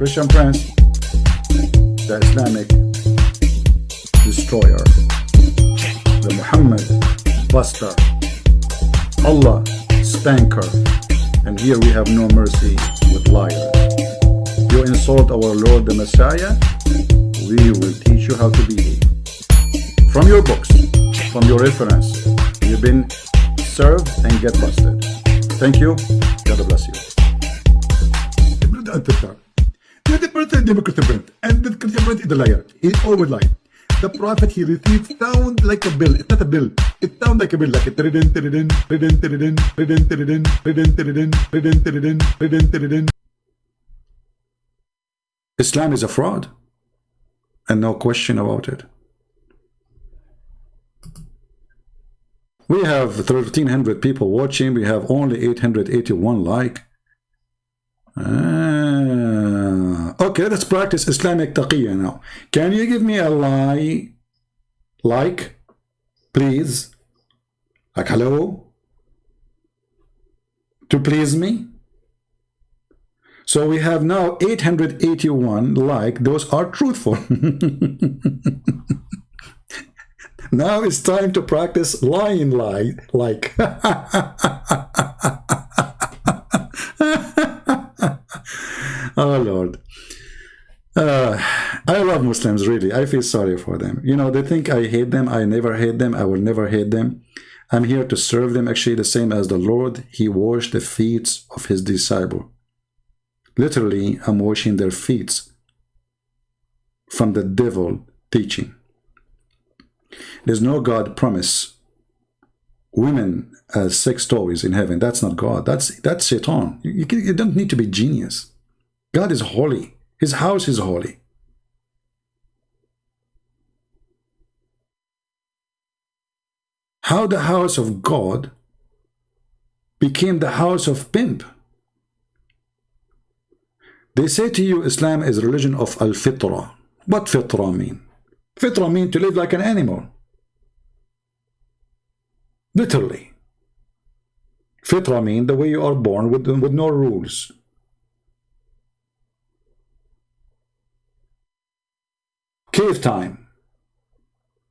Christian Prince, the Islamic destroyer, the Muhammad buster, Allah spanker, and here we have no mercy with liars. You insult our Lord the Messiah, we will teach you how to behave. From your books, from your reference, you've been served and get busted. Thank you. God bless you. The person is Christian, and the Christian is the liar. He always lied. The prophet he received sound like a bill. It's not a bill. It sounds like a bill, like a Islam is a fraud, and no question about it. We have 1,300 people watching. We have only 881 like. Okay, let's practice Islamic taqiyya now. Can you give me a like, please? Like hello? To please me? So we have now 881 like. Those are truthful. Now it's time to practice lying like. Oh Lord. I love Muslims, really. I feel sorry for them. You know, they think I hate them. I never hate them. I will never hate them. I'm here to serve them, actually the same as the Lord. He washed the feet of his disciple. Literally, I'm washing their feet from the devil teaching. There's no God promise women as sex toys in heaven. That's not God. That's Satan. You don't need to be genius. God is holy. His house is holy. How the house of God became the house of pimp. They say to you Islam is a religion of al-fitra. What fitra mean? Fitra mean to live like an animal. Literally. Fitra mean the way you are born with no rules. Cave time.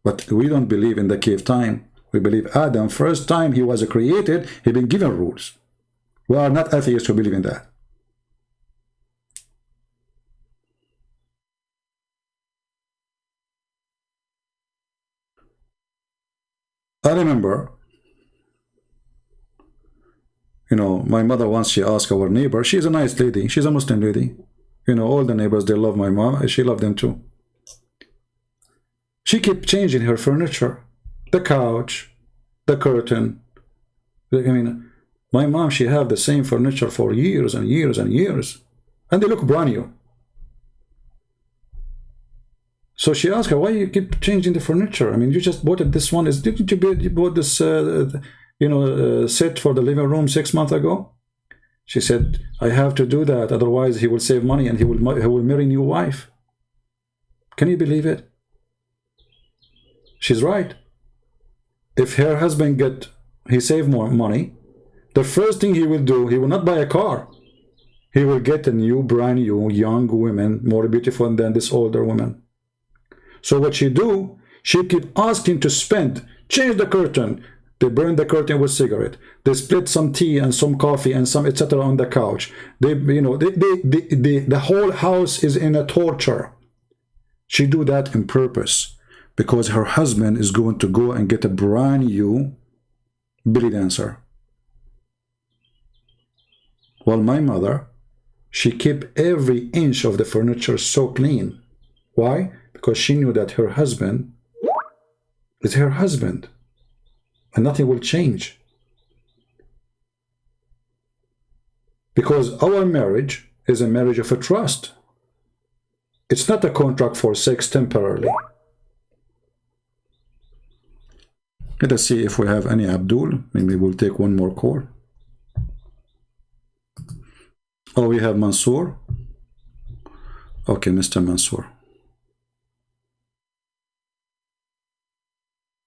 But we don't believe in the cave time. We believe Adam, first time he was created, he been given rules. We are not atheists who believe in that. I remember, you know, my mother once, she asked our neighbor, she's a nice lady, she's a Muslim lady. You know, all the neighbors, they love my mom, she loved them too. She kept changing her furniture, the couch, the curtain. I mean, my mom, she had the same furniture for years and years and years, and they look brand new. So she asked her, why you keep changing the furniture? I mean, you just bought it. This one is, didn't you bought this, set for the living room 6 months ago? She said, I have to do that, otherwise he will save money and he will marry a new wife. Can you believe it? She's right. If her husband he save more money, the first thing he will do, he will not buy a car. He will get a new, brand new, young woman, more beautiful than this older woman. So what she do, she keep asking to spend, change the curtain. They burn the curtain with cigarette. They split some tea and some coffee and some etc. on the couch. The whole house is in a torture. She do that on purpose because her husband is going to go and get a brand new belly dancer. Well, my mother, she kept every inch of the furniture so clean. Why? Because she knew that her husband is her husband and nothing will change. Because our marriage is a marriage of a trust. It's not a contract for sex temporarily. Let us see if we have any Abdul. Maybe we'll take one more call. Oh, we have Mansour. Okay, Mr. Mansour.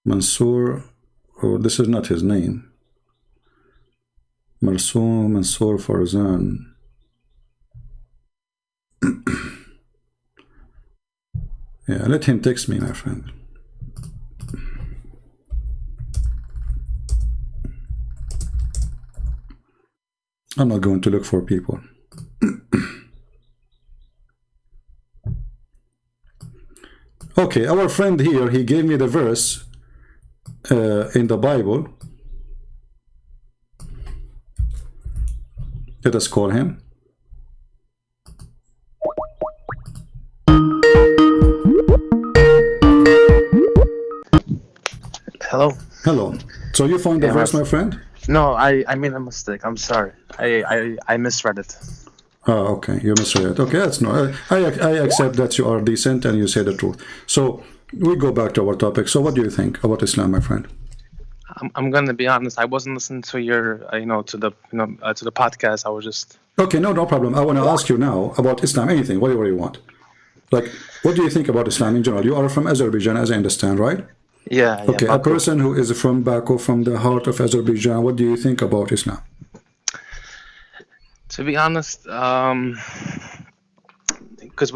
Mansour, oh, this is not his name. Mansour Farzan. Yeah, let him text me, my friend. I'm not going to look for people. Okay, our friend here, he gave me the verse in the Bible. Let us call him. Hello. Hello. So you found the verse, my friend? No, I made a mistake. I'm sorry. I misread it. Oh, okay. You misread it. Okay, that's no. I accept that you are decent and you say the truth. So we go back to our topic. So what do you think about Islam, my friend? I'm gonna be honest. I wasn't listening to your to the podcast. I was just Okay. No problem. I want to ask you now about Islam. Anything, whatever you want. Like, what do you think about Islam in general? You are from Azerbaijan, as I understand, right? Yeah. Okay. A person who is from Baku, from the heart of Azerbaijan, what do you think about Islam? To be honest, because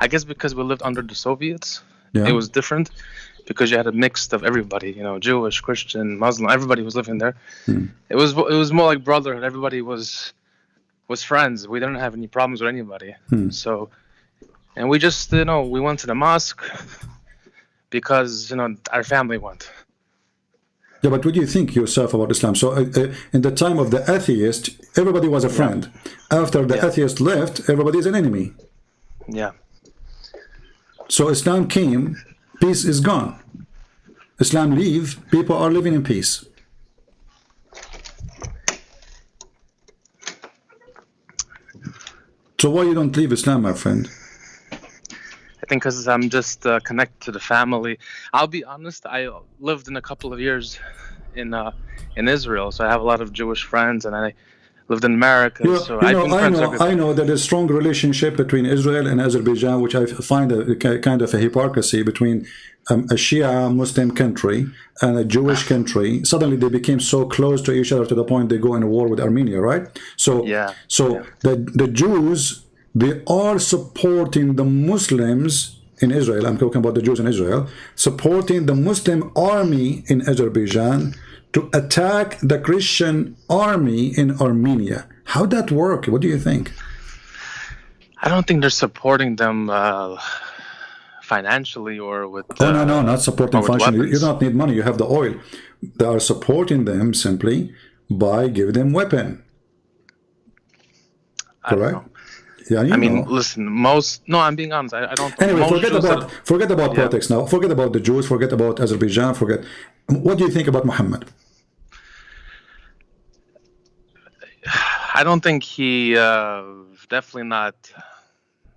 I guess because we lived under the Soviets, Yeah. it was different. Because you had a mix of everybody, Jewish, Christian, Muslim, everybody was living there. It was more like brotherhood. Everybody was friends. We didn't have any problems with anybody. So, and we just we went to the mosque because our family went. Yeah, but what do you think yourself about Islam? So in the time of the atheist, everybody was a friend. After the atheist left, everybody is an enemy. Yeah. So Islam came, peace is gone. Islam leave, people are living in peace. So why you don't leave Islam, my friend? I think because I'm just connected to the family. I'll be honest. I lived in a couple of years in Israel, so I have a lot of Jewish friends, and I lived in America. I know that there's a strong relationship between Israel and Azerbaijan, which I find a kind of a hypocrisy between a Shia Muslim country and a Jewish country. Suddenly they became so close to each other to the point they go in a war with Armenia, right? So, the Jews, they are supporting the Muslims in Israel. I'm talking about the Jews in Israel, supporting the Muslim army in Azerbaijan to attack the Christian army in Armenia. How'd that work? What do you think? I don't think they're supporting them financially or with. No, not supporting financially. You don't need money. You have the oil. They are supporting them simply by giving them weapon. Correct? Yeah, I mean, listen. I'm being honest. I don't. Anyway, forget about politics now. Forget about the Jews. Forget about Azerbaijan. What do you think about Muhammad? I don't think he definitely not.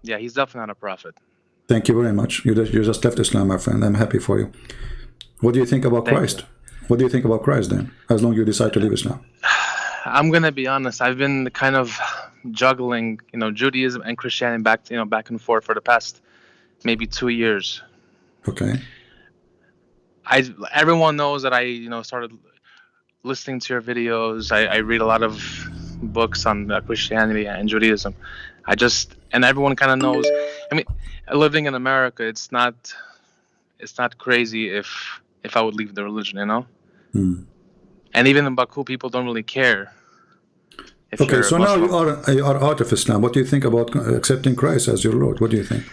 Yeah, he's definitely not a prophet. Thank you very much. You just left Islam, my friend. I'm happy for you. What do you think about Christ? What do you think about Christ then? As long as you decide to leave Islam. I'm gonna be honest. I've been kind of juggling, Judaism and Christianity back and forth for the past maybe 2 years. Okay. Everyone knows that I started listening to your videos. I read a lot of books on Christianity and Judaism. And everyone kind of knows. I mean, living in America, it's not crazy if I would leave the religion, And even in Baku, people don't really care. Okay, so now you are out of Islam. What do you think about accepting Christ as your Lord? What do you think?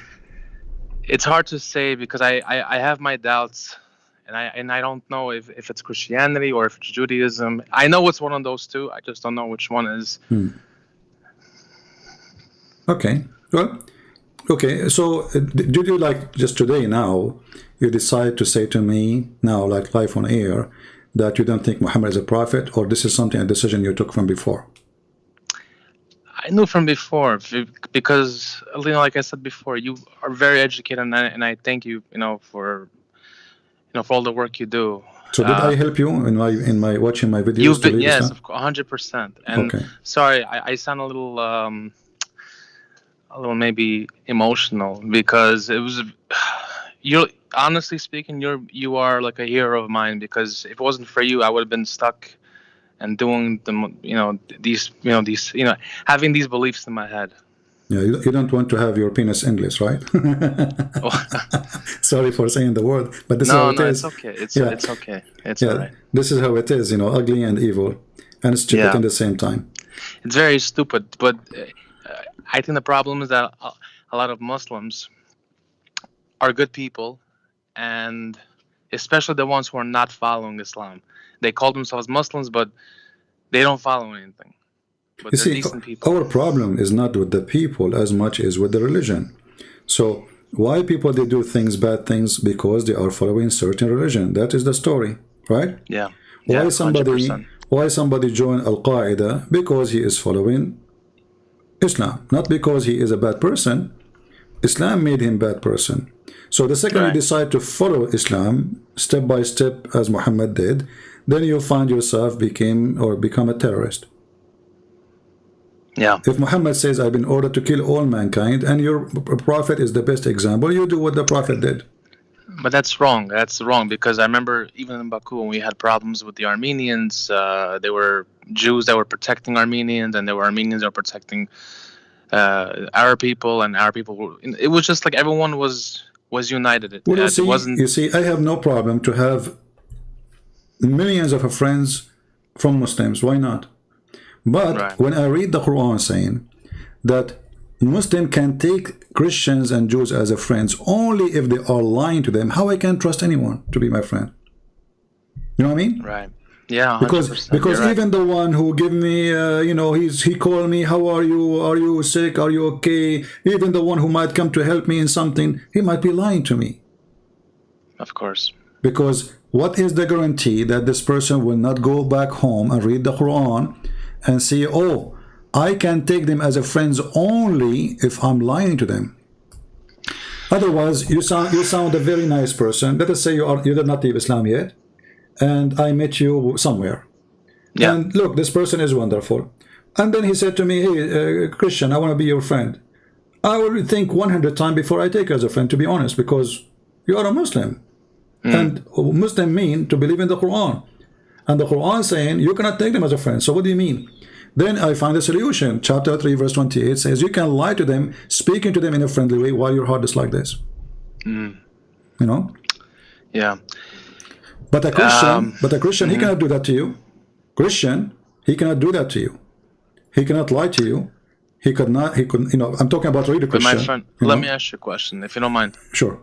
It's hard to say because I have my doubts, and I don't know if it's Christianity or if it's Judaism. I know it's one of those two. I just don't know which one is. Okay. Well, okay. So did you just today now, you decide to say to me now, like live on air, that you don't think Muhammad is a prophet, or this is a decision you took from before? I knew from before because, like I said before, you are very educated, and I thank you, for all the work you do. So did I help you in my watching my videos? Yes, 100%. And okay. Sorry, I sound a little maybe emotional because it was. Honestly speaking, you are like a hero of mine because if it wasn't for you, I would have been stuck and doing having these beliefs in my head. Yeah, you don't want to have your penis endless, right? Sorry for saying the word, but this is how it is. It's okay. Yeah. It's okay. It's Yeah, all right. this is how it is, you know, ugly and evil and stupid Yeah. at the same time. It's very stupid, but I think the problem is that a lot of Muslims are good people, and especially the ones who are not following Islam. They call themselves Muslims, but they don't follow anything. But You they're see, decent people. our problem is not with the people as much as with the religion. So why people they do things, bad things, because they are following certain religion. That is the story, right? Yeah. Why Yeah, somebody 100%. why somebody join Al-Qaeda? Because he is following Islam, not because he is a bad person. Islam made him bad person. So the second you Right. decide to follow Islam step by step as Muhammad did, then you find yourself become a terrorist. Yeah. If Muhammad says, I've been ordered to kill all mankind, and your prophet is the best example, you do what the prophet did. But that's wrong. That's wrong, because I remember even in Baku when we had problems with the Armenians, there were Jews that were protecting Armenians, and there were Armenians that were protecting our people, and our people were. It was just like everyone was united. Well, It wasn't. you see, I have no problem to have millions of friends from Muslims. Why not? But Right. when I read the Quran saying that Muslim can take Christians and Jews as a friends only if they are lying to them, how I can trust anyone to be my friend? You know what I mean? Right. Yeah. 100%. Because You're right. even the one who give me, you know, he called me, how are you? Are you sick? Are you okay? Even the one who might come to help me in something, he might be lying to me. Of course. Because what is the guarantee that this person will not go back home and read the Quran and say, oh, I can take them as a friends only if I'm lying to them? Otherwise, you sound a very nice person. Let us say you did not leave Islam yet, and I met you somewhere. Yeah. And look, this person is wonderful. And then he said to me, hey, Christian, I want to be your friend. I will think 100 times before I take you as a friend, to be honest, because you are a Muslim. And Muslim mean to believe in the Quran. And the Quran saying you cannot take them as a friend. So what do you mean? Then I find a solution. Chapter 3 verse 28 says you can lie to them, speaking to them in a friendly way while your heart is like this. You know? Yeah. But a Christian, he cannot do that to you. Christian, he cannot do that to you. He cannot lie to you. He could, you know, I'm talking about really But Christian. my friend, you let know? me ask you a question, if you don't mind. Sure.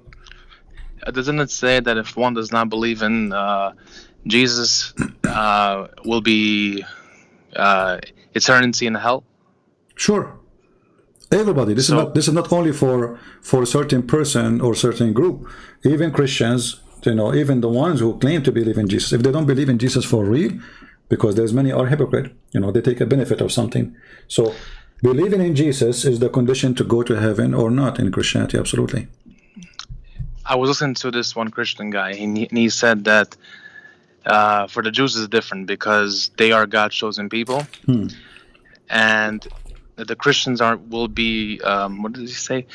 Doesn't it say that if one does not believe in Jesus, will be eternity in hell? Sure. Everybody. This is not only for a certain person or certain group. Even Christians, you know, even the ones who claim to believe in Jesus, if they don't believe in Jesus for real, because there's many are hypocrite, you know, they take a benefit of something. So believing in Jesus is the condition to go to heaven or not in Christianity. Absolutely. I was listening to this one Christian guy, and he said that for the Jews is different because they are God's chosen people, and the Christians will be what did he say?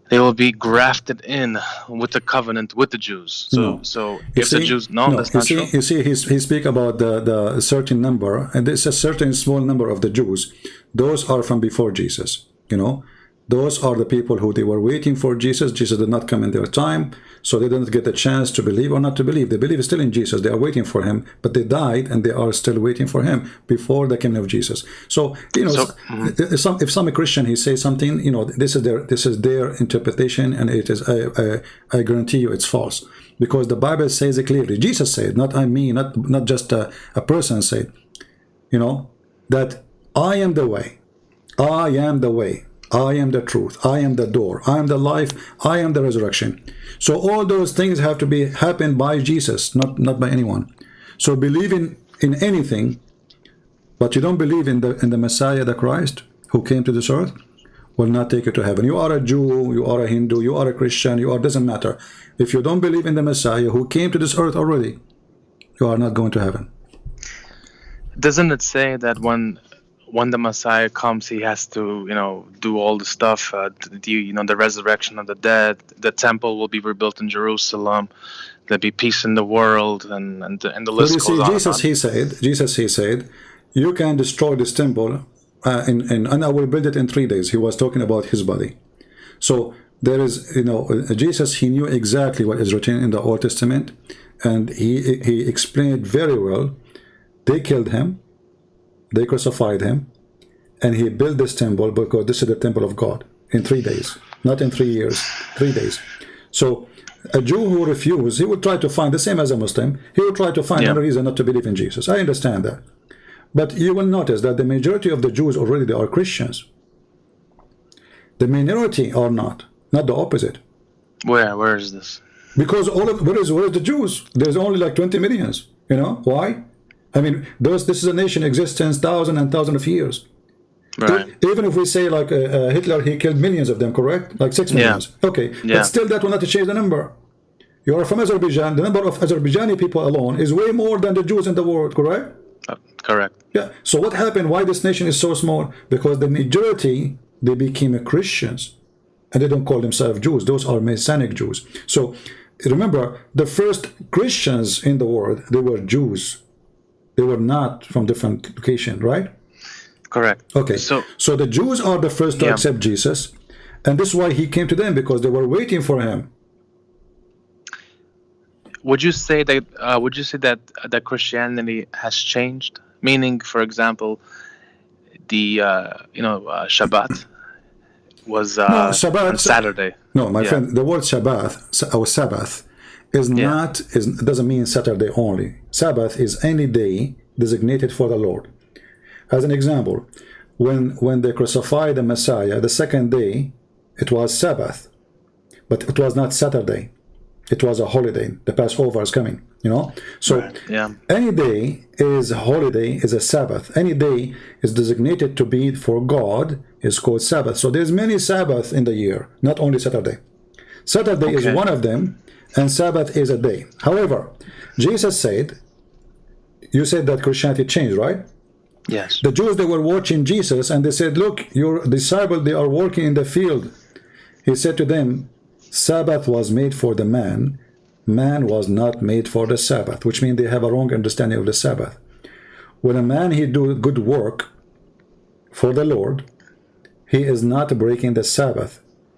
They will be grafted in with the covenant with the Jews. So if the Jews, that's not true. You see, he speak about the certain number, and there's a certain small number of the Jews. Those are from before Jesus, you know. Those are the people who they were waiting for Jesus. Jesus did not come in their time, so they didn't get a chance to believe or not to believe. They believe still in Jesus. They are waiting for him, but they died and they are still waiting for him before the coming of Jesus. So, you know, if some Christian, he says something, you know, this is their interpretation, and it is, I guarantee you it's false. Because the Bible says it clearly. Jesus said, not I mean, not just a person said, you know, that I am the way. I am the way. I am the truth. I am the door. I am the life. I am the resurrection. So all those things have to happen by Jesus, not by anyone. So believing in anything, but you don't believe in the Messiah, the Christ, who came to this earth, will not take you to heaven. You are a Jew, you are a Hindu, you are a Christian, doesn't matter. If you don't believe in the Messiah who came to this earth already, you are not going to heaven. Doesn't it say that when the Messiah comes, he has to, you know, do all the stuff, the resurrection of the dead, the temple will be rebuilt in Jerusalem, there'll be peace in the world, and the list goes on. Jesus, he said, you can destroy this temple and I will build it in 3 days. He was talking about his body. So there is, Jesus, he knew exactly what is written in the Old Testament, and he explained very well. They killed him, they crucified him, and he built this temple because this is the temple of God in 3 days, not in 3 years, 3 days. So a Jew who refused, he would try to find, the same as a Muslim, he would try to find another reason not to believe in Jesus. I understand that. But you will notice that the majority of the Jews already, they are Christians. The minority are not the opposite. Where is this? Because where is the Jews? There's only like 20 millions. Why? I mean, this is a nation exists since thousands and thousands of years. Right. Even if we say like Hitler, he killed millions of them, correct? Like 6 million. Okay, but still that will not change the number. You are from Azerbaijan. The number of Azerbaijani people alone is way more than the Jews in the world, correct? Correct. Yeah. So what happened? Why this nation is so small? Because the majority, they became Christians, and they don't call themselves Jews. Those are Messianic Jews. So remember, the first Christians in the world, they were Jews. They were not from different location, right? Correct. Okay. So the Jews are the first to accept Jesus, and this is why he came to them, because they were waiting for him. Would you say that that Christianity has changed? Meaning, for example, the Shabbat was Shabbat, on Saturday. No, my friend, the word Shabbat or Sabbath is not doesn't mean Saturday only. Sabbath is any day designated for the Lord. As an example, when they crucified the Messiah, the second day, it was Sabbath, but it was not Saturday. It was a holiday. The Passover is coming, So any day is a holiday, is a Sabbath. Any day is designated to be for God is called Sabbath. So there's many Sabbaths in the year, not only Saturday. Saturday is one of them, and Sabbath is a day. However, Jesus said, you said that Christianity changed, right? Yes. The Jews, they were watching Jesus, and they said, look, your disciples, they are working in the field. He said to them, Sabbath was made for the man. Man was not made for the Sabbath, which means they have a wrong understanding of the Sabbath. When a man, he do good work for the Lord, he is not breaking the Sabbath.